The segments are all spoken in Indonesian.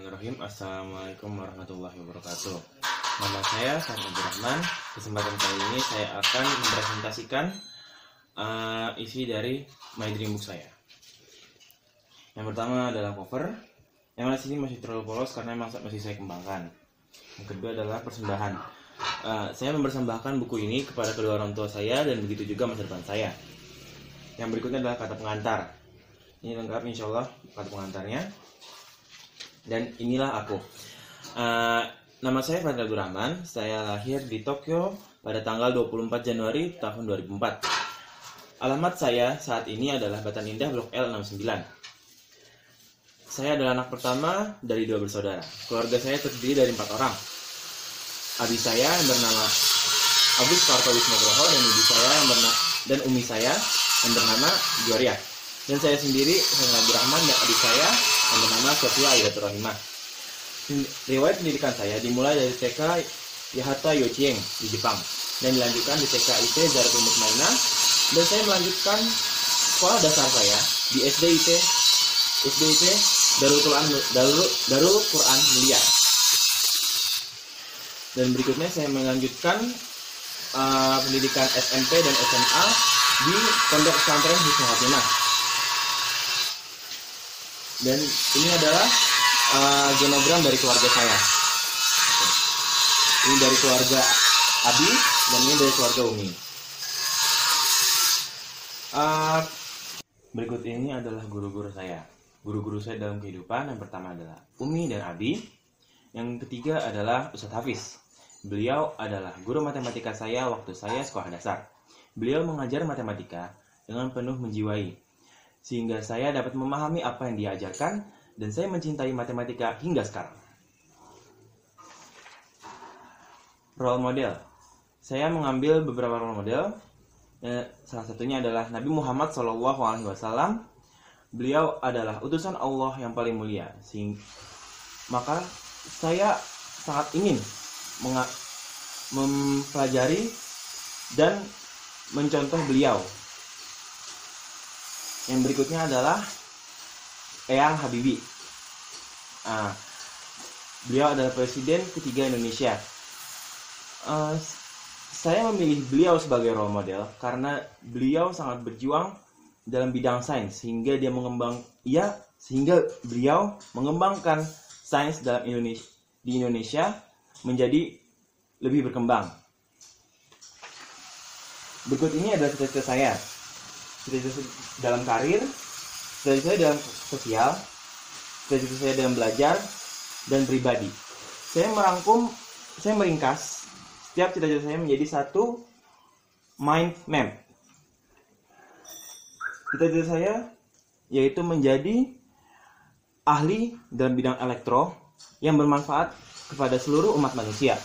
Bismillahirrahmanirrahim. Assalamualaikum warahmatullahi wabarakatuh. Nama saya Syarif Abdurrahman. Kesempatan kali ini saya akan mempresentasikan isi dari My Dream Book saya. Yang pertama adalah cover. Yang mana sini masih terlalu polos karena masih saya kembangkan. Yang kedua adalah persembahan. Saya mempersembahkan buku ini kepada kedua orang tua saya dan begitu juga masa depan saya. Yang berikutnya adalah kata pengantar. Ini lengkap insya Allah kata pengantarnya. Dan inilah aku. Nama saya Fadil Abdurrahman. Saya lahir di Tokyo pada tanggal 24 Januari tahun 2004. Alamat saya saat ini adalah Batan Indah Blok L69. Saya adalah anak pertama dari 2 bersaudara. Keluarga saya terdiri dari 4 orang. Abi saya yang bernama Agus Kartowismogroho dan ibu saya dan umi saya yang bernama Juwaria. Dan saya sendiri, Syarif Abdurrahman, dan adik saya yang bernama Sofia Aidatul Rahimah. Riwayat pendidikan saya dimulai dari TK Yahata Yochieng di Jepang dan dilanjutkan di TKIT Zaratul Mutmainah, dan saya melanjutkan sekolah dasar saya di SDIT Darul Quran Mulia. Dan berikutnya saya melanjutkan pendidikan SMP dan SMA di Pondok Pesantren Husnul Khotimah. Dan ini adalah genogram dari keluarga saya. Ini dari keluarga Abi dan ini dari keluarga Umi. Berikut ini adalah guru-guru saya. Guru-guru saya dalam kehidupan yang pertama adalah Umi dan Abi. Yang ketiga adalah Ustadz Hafiz. Beliau adalah guru matematika saya waktu saya sekolah dasar. Beliau mengajar matematika dengan penuh menjiwai, sehingga saya dapat memahami apa yang dia ajarkan, dan saya mencintai matematika hingga sekarang. Role model. Saya mengambil beberapa role model. Salah satunya adalah Nabi Muhammad SAW. Beliau adalah utusan Allah yang paling mulia. Maka saya sangat ingin mempelajari dan mencontoh beliau. Yang berikutnya adalah Eyang Habibie. Beliau adalah presiden ketiga Indonesia. Saya memilih beliau sebagai role model karena beliau sangat berjuang dalam bidang sains sehingga beliau mengembangkan sains di Indonesia menjadi lebih berkembang. Berikut ini adalah cita-cita saya. Cita-cita dalam karir, cita-cita saya dalam sosial, cita-cita saya dalam belajar, dan pribadi. Saya meringkas setiap cita-cita saya menjadi satu mind map. Cita-cita saya yaitu menjadi ahli dalam bidang elektro yang bermanfaat kepada seluruh umat manusia.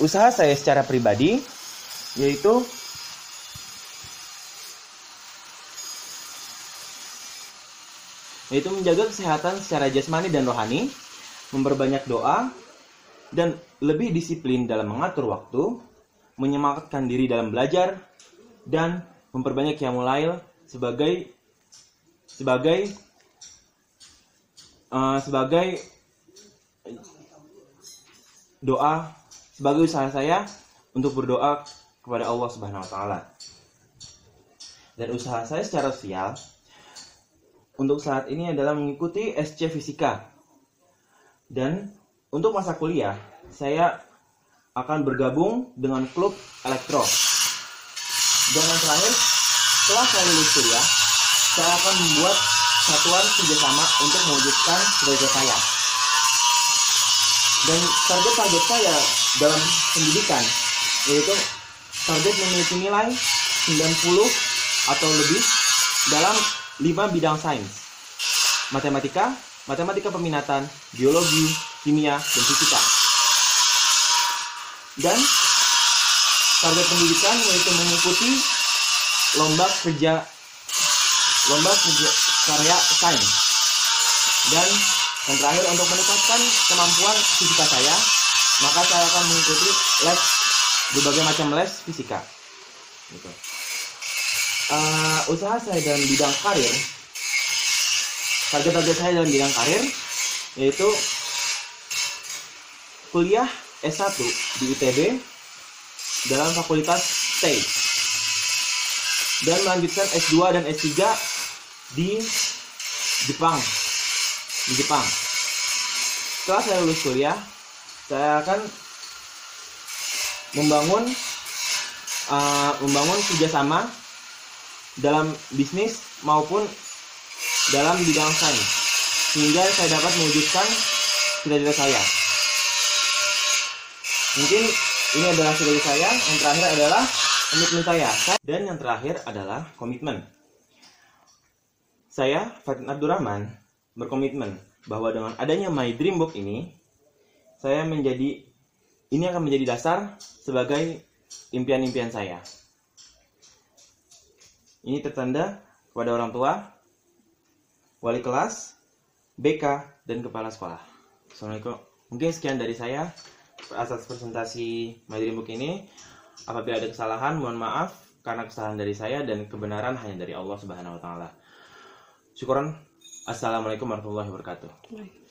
Usaha saya secara pribadi yaitu menjaga kesehatan secara jasmani dan rohani, memperbanyak doa, dan lebih disiplin dalam mengatur waktu, menyemangatkan diri dalam belajar, dan memperbanyak qiyamul lail sebagai doa, sebagai usaha saya untuk berdoa kepada Allah Subhanahu wa taala. Dan usaha saya secara sosial untuk saat ini adalah mengikuti SC Fisika. Dan untuk masa kuliah, saya akan bergabung dengan klub elektro. Dan yang terakhir, setelah saya lulus kuliah, saya akan membuat satuan kerjasama untuk mewujudkan cita-cita saya. Dan target-target saya dalam pendidikan yaitu target memiliki nilai 90 atau lebih dalam 5 bidang sains: matematika peminatan, biologi, kimia, dan fisika. Dan target pendidikan yaitu mengikuti lomba kerja karya sains. Dan yang terakhir, untuk meningkatkan kemampuan fisika saya, maka saya akan mengikuti berbagai macam les fisika. Usaha saya dalam bidang karir Target-target saya dalam bidang karir yaitu kuliah S1 di ITB dalam fakultas TEI dan melanjutkan S2 dan S3 di Jepang. Setelah saya lulus kuliah, saya akan membangun kerjasama dalam bisnis maupun dalam bidang sains, sehingga saya dapat mewujudkan cita-cita saya. Mungkin ini adalah cita-cita saya. Yang terakhir adalah komitmen saya. Dan yang terakhir adalah komitmen. Saya, Fatin Abdurrahman, berkomitmen bahwa dengan adanya My Dream Book ini akan menjadi dasar sebagai impian-impian saya. Ini tertanda kepada orang tua, wali kelas, BK, dan kepala sekolah. Assalamualaikum. Mungkin sekian dari saya atas presentasi My Dream Book ini. Apabila ada kesalahan, mohon maaf karena kesalahan dari saya dan kebenaran hanya dari Allah Subhanahu wa taala. Syukuran. Assalamualaikum warahmatullahi wabarakatuh.